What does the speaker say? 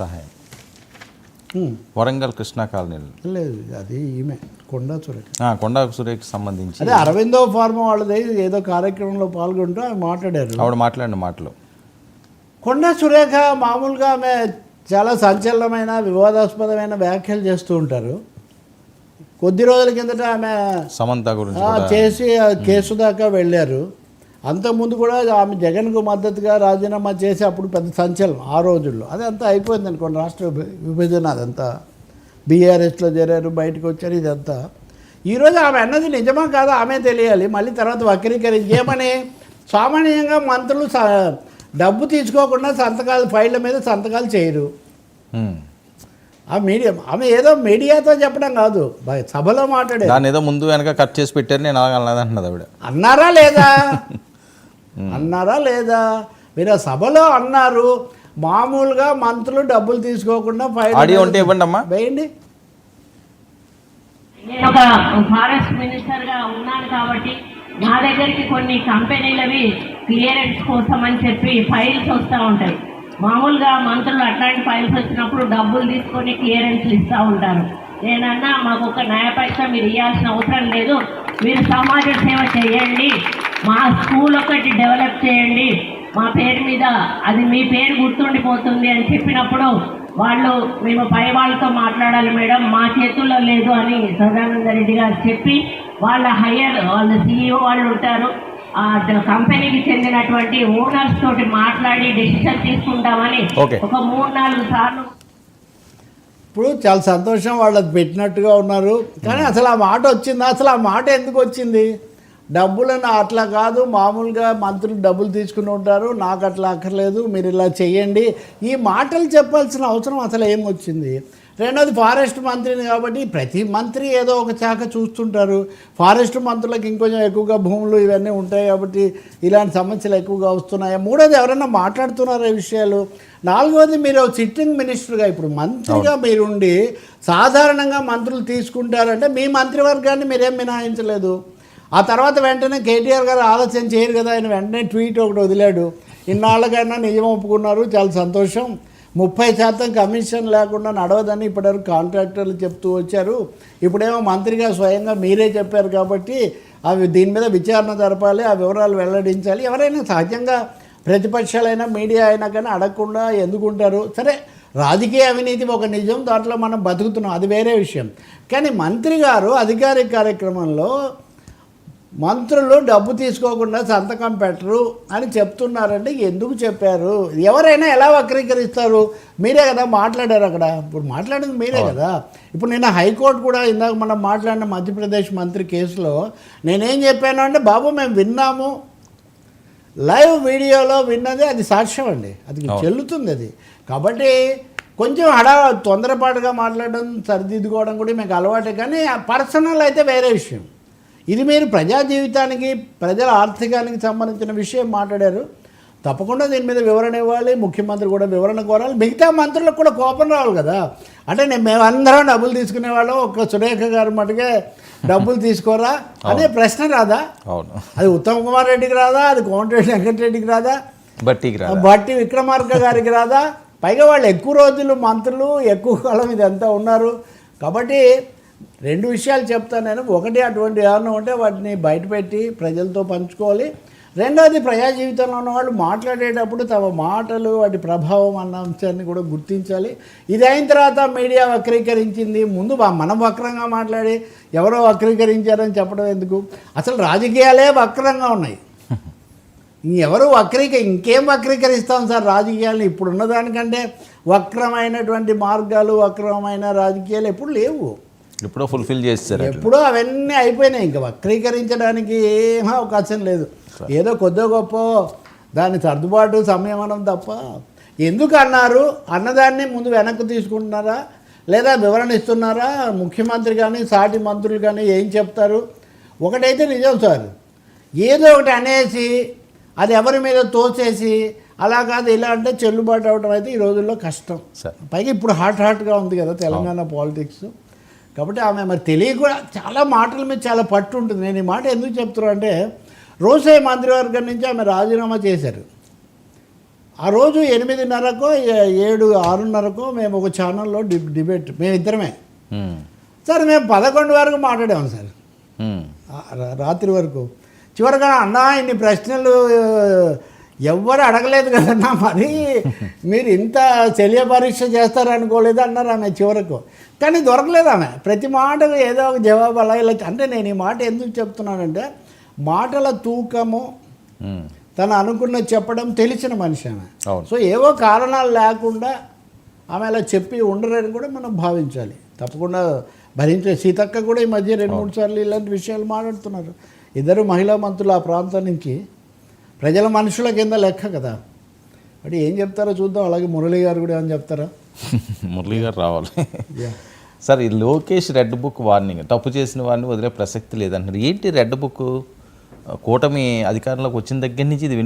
సహాయం వరంగల్ కృష్ణా కాలనీలో లేదు, అది ఈమె కొండా సురేఖ. కొండా సురేఖకి సంబంధించి అదే అరవిందో ఫార్మా వాళ్ళది ఏదో కార్యక్రమంలో పాల్గొంటూ ఆమె మాట్లాడారు. ఆవిడ మాట్లాడిన మాటలు కొండా సురేఖ మామూలుగా ఆమె చాలా సంచలనమైన వివాదాస్పదమైన వ్యాఖ్యలు చేస్తూ ఉంటారు. కొద్ది రోజుల కిందట ఆమె సమంత గురించి చేసి కేసు దాకా వెళ్ళారు. అంతకుముందు కూడా ఆమె జగన్కు మద్దతుగా రాజీనామా చేసి అప్పుడు పెద్ద సంచలనం ఆ రోజుల్లో. అదంతా అయిపోయింది అనుకోండి, రాష్ట్ర విభజన అదంతా. బీఆర్ఎస్లో చేరారు, బయటకు వచ్చారు, ఇదంతా. ఈరోజు ఆమె అన్నది నిజమా కాదా ఆమె తెలియాలి. మళ్ళీ తర్వాత వక్రీకరించి ఏమని సామాన్యంగా మంత్రులు డబ్బు తీసుకోకుండా సంతకాలు ఫైళ్ళ మీద సంతకాలు చేయరు. ఆ మీడియా ఆమె ఏదో మీడియాతో చెప్పడం కాదు, సభలో మాట్లాడే దాన్ని ఏదో ముందు వెనక కట్ చేసి పెట్టారు. నేను అన్నది ఆవిడ అన్నారా లేదా అన్నారా లేదా మీరు ఆ సభలో అన్నారు. మామూలుగా మంత్రులు డబ్బులు తీసుకోకుండా ఆడియో ఉంటే ఇవ్వండి అమ్మా, వేయండి. నేను ఒక ఫారెస్ట్ మినిస్టర్గా ఉన్నాను కాబట్టి నా దగ్గరికి కొన్ని కంపెనీలవి క్లియరెన్స్ కోసం అని చెప్పి ఫైల్స్ వస్తూ ఉంటాయి. మామూలుగా మంత్రులు అట్లాంటి ఫైల్స్ వచ్చినప్పుడు డబ్బులు తీసుకొని క్లియరెన్స్లు ఇస్తూ ఉంటారు. నేనన్నా మాకు ఒక న్యాయ పైసా మీరు ఇవ్వాల్సిన అవసరం లేదు, మీరు సమాజ సేవ చేయండి, మా స్కూల్ ఒకటి డెవలప్ చేయండి, మా పేరు మీద అది మీ పేరు గుర్తుండిపోతుంది అని చెప్పినప్పుడు వాళ్ళు మేము పై వాళ్ళతో మాట్లాడాలి మేడం, మా చేతుల్లో లేదు అని సదానంద రెడ్డి గారు చెప్పి వాళ్ళ CEO వాళ్ళు ఉంటారు, ఆ కంపెనీకి చెందినటువంటి ఓనర్స్ తోటి మాట్లాడి డెసిషన్ తీసుకుంటామని ఒక 3-4 సార్లు. ఇప్పుడు చాలా సంతోషం వాళ్ళకి పెట్టినట్టుగా ఉన్నారు. కానీ అసలు ఆ మాట వచ్చిందా? అసలు ఆ మాట ఎందుకు వచ్చింది? డబ్బులను అట్లా కాదు, మామూలుగా మంత్రులు డబ్బులు తీసుకుని ఉంటారు, నాకు అట్లా అక్కర్లేదు, మీరు ఇలా చెయ్యండి, ఈ మాటలు చెప్పాల్సిన అవసరం అసలు ఏమొచ్చింది? రెండోది ఫారెస్ట్ మంత్రిని కాబట్టి ప్రతి మంత్రి ఏదో ఒక శాఖ చూస్తుంటారు. ఫారెస్ట్ మంత్రులకు ఇంకొంచెం ఎక్కువగా భూములు ఇవన్నీ ఉంటాయి కాబట్టి ఇలాంటి సమస్యలు ఎక్కువగా వస్తున్నాయి. మూడోది ఎవరైనా మాట్లాడుతున్నారా ఈ విషయాలు? నాలుగోది మీరు సిట్టింగ్ మినిస్టర్గా ఇప్పుడు మంత్రిగా మీరుండి సాధారణంగా మంత్రులు తీసుకుంటారంటే మీ మంత్రివర్గాన్ని మీరేం మినహాయించలేదు. ఆ తర్వాత వెంటనే కేటీఆర్ గారు ఆలస్యం చేయరు కదా, ఆయన వెంటనే ట్వీట్ ఒకటి వదిలాడు, ఇన్నాళ్ళకైనా నిజం ఒప్పుకున్నారు, చాలా సంతోషం, 30% కమిషన్ లేకుండా నడవదని ఇప్పటివరకు కాంట్రాక్టర్లు చెప్తూ వచ్చారు, ఇప్పుడేమో మంత్రిగా స్వయంగా మీరే చెప్పారు కాబట్టి అవి దీని మీద విచారణ జరపాలి, ఆ వివరాలు వెల్లడించాలి. ఎవరైనా సహజంగా ప్రతిపక్షాలైనా మీడియా అయినా కానీ అడగకుండా ఎందుకుంటారు? సరే, రాజకీయ అవినీతి ఒక నిజం, దాంట్లో మనం బతుకుతున్నాం, అది వేరే విషయం. కానీ మంత్రి గారు అధికారిక కార్యక్రమంలో మంత్రులు డబ్బు తీసుకోకుండా సంతకం పెట్టరు అని చెప్తున్నారంటే ఎందుకు చెప్పారు? ఎవరైనా ఎలా వక్రీకరిస్తారు? మీరే కదా మాట్లాడారు అక్కడ, ఇప్పుడు మాట్లాడింది మీరే కదా. ఇప్పుడు నిన్న హైకోర్టు కూడా ఇందాక మనం మాట్లాడిన మధ్యప్రదేశ్ మంత్రి కేసులో నేనేం చెప్పాను అంటే, బాబు మేము విన్నాము, లైవ్ వీడియోలో విన్నది అది సాక్ష్యం అండి, అది చెల్లుతుంది అది. కాబట్టి కొంచెం తొందరపాటుగా మాట్లాడడం సరిదిద్దుకోవడం కూడా మీకు అలవాటే, కానీ పర్సనల్ అయితే వేరే విషయం. ఇది మీరు ప్రజా జీవితానికి ప్రజల ఆర్థికానికి సంబంధించిన విషయం మాట్లాడారు, తప్పకుండా దీని మీద వివరణ ఇవ్వాలి, ముఖ్యమంత్రి కూడా వివరణ కోరాలి, మిగతా మంత్రులకు కూడా కోపం రావాలి కదా. అంటే మేమందరం డబ్బులు తీసుకునేవాళ్ళం, ఒక సురేఖ గారు మటుకే డబ్బులు తీసుకోరా అనే ప్రశ్న రాదా? అది ఉత్తమ్ కుమార్ రెడ్డికి రాదా? అది కోమటిరెడ్డి వెంకటరెడ్డికి రాదా? బట్టి విక్రమార్క గారికి రాదా? పైగా వాళ్ళు ఎక్కువ రోజులు మంత్రులు, ఎక్కువ కాలం ఇదంతా ఉన్నారు. కాబట్టి 2 విషయాలు చెప్తాను నేను. ఒకటి, అటువంటి ఏమన్నా ఉంటే వాటిని బయటపెట్టి ప్రజలతో పంచుకోవాలి. రెండోది, ప్రజా జీవితంలో ఉన్న వాళ్ళు మాట్లాడేటప్పుడు తమ మాటలు వాటి ప్రభావం అన్న అంశాన్ని కూడా గుర్తించాలి. ఇది అయిన తర్వాత మీడియా వక్రీకరించింది, ముందు మనం వక్రంగా మాట్లాడి ఎవరో వక్రీకరించారని చెప్పడం ఎందుకు? అసలు రాజకీయాలే వక్రంగా ఉన్నాయి, ఎవరు ఇంకేం వక్రీకరిస్తాం సార్ రాజకీయాలను? ఇప్పుడున్న దానికంటే వక్రమైనటువంటి మార్గాలు, వక్రమైన రాజకీయాలు ఎప్పుడు లేవు, ఎప్పుడో ఫుల్ఫిల్ చేస్తారు, ఎప్పుడో అవన్నీ అయిపోయినాయి. ఇంకా వక్రీకరించడానికి ఏమీ అవకాశం లేదు. ఏదో కొద్ది గొప్ప దాని సర్దుబాటు సంయమనం తప్ప. ఎందుకు అన్నారు అన్నదాన్ని ముందు వెనక్కి తీసుకుంటున్నారా లేదా వివరణ ఇస్తున్నారా? ముఖ్యమంత్రి కానీ సాటి మంత్రులు కానీ ఏం చెప్తారు? ఒకటైతే నిజం సార్, ఏదో ఒకటి అనేసి అది ఎవరి మీద తోసేసి అలా కాదు ఇలా అంటే చెల్లుబాటు అవడం అయితే ఈ రోజుల్లో కష్టం. పైగా ఇప్పుడు హాట్గా ఉంది కదా తెలంగాణ పాలిటిక్స్. కాబట్టి ఆమె మరి తెలియక చాలా మాటల మీద చాలా పట్టు ఉంటుంది. నేను ఈ మాట ఎందుకు చెప్తున్నా అంటే, రోసే మంత్రివర్గం నుంచి ఆమె రాజీనామా చేశారు. ఆ రోజు 8:30కో 6:30కో మేము ఒక ఛానల్లో డిబేట్ మేమిద్దరమే సార్. మేము 11 వరకు మాట్లాడాము సార్, రాత్రి వరకు. చివరిగా అన్నా ఇన్ని ప్రశ్నలు ఎవ్వరు అడగలేదు కదన్నా, మరి మీరు ఇంత శల్య పరీక్ష చేస్తారనుకోలేదు అన్నారు ఆమె చివరకు. కానీ దొరకలేదు ఆమె, ప్రతి మాటకు ఏదో ఒక జవాబు అలా ఇలా. అంటే నేను ఈ మాట ఎందుకు చెప్తున్నానంటే మాటల తూకము, తను అనుకున్న చెప్పడం తెలిసిన మనిషి ఆమె. సో ఏవో కారణాలు లేకుండా ఆమె అలా చెప్పి ఉండరని కూడా మనం భావించాలి. తప్పకుండా భరించే సీతక్క కూడా ఈ మధ్య 2-3 సార్లు ఇలాంటి విషయాలు మాట్లాడుతున్నారు. ఇద్దరు మహిళా మంత్రులు ఆ ప్రాంతం నుంచి ప్రజల మనుషుల కింద లెక్క కదా. అంటే ఏం చెప్తారో చూద్దాం. అలాగే మురళి గారు కూడా ఏమని చెప్తారా? మురళి గారు రావాలి సార్. ఈ లోకేష్ రెడ్ బుక్ వార్నింగ్, తప్పు చేసిన వారిని వదిలే ప్రసక్తి లేదంటారు. ఏంటి రెడ్ బుక్? కూటమి అధికారంలోకి వచ్చిన దగ్గర నుంచి ఇది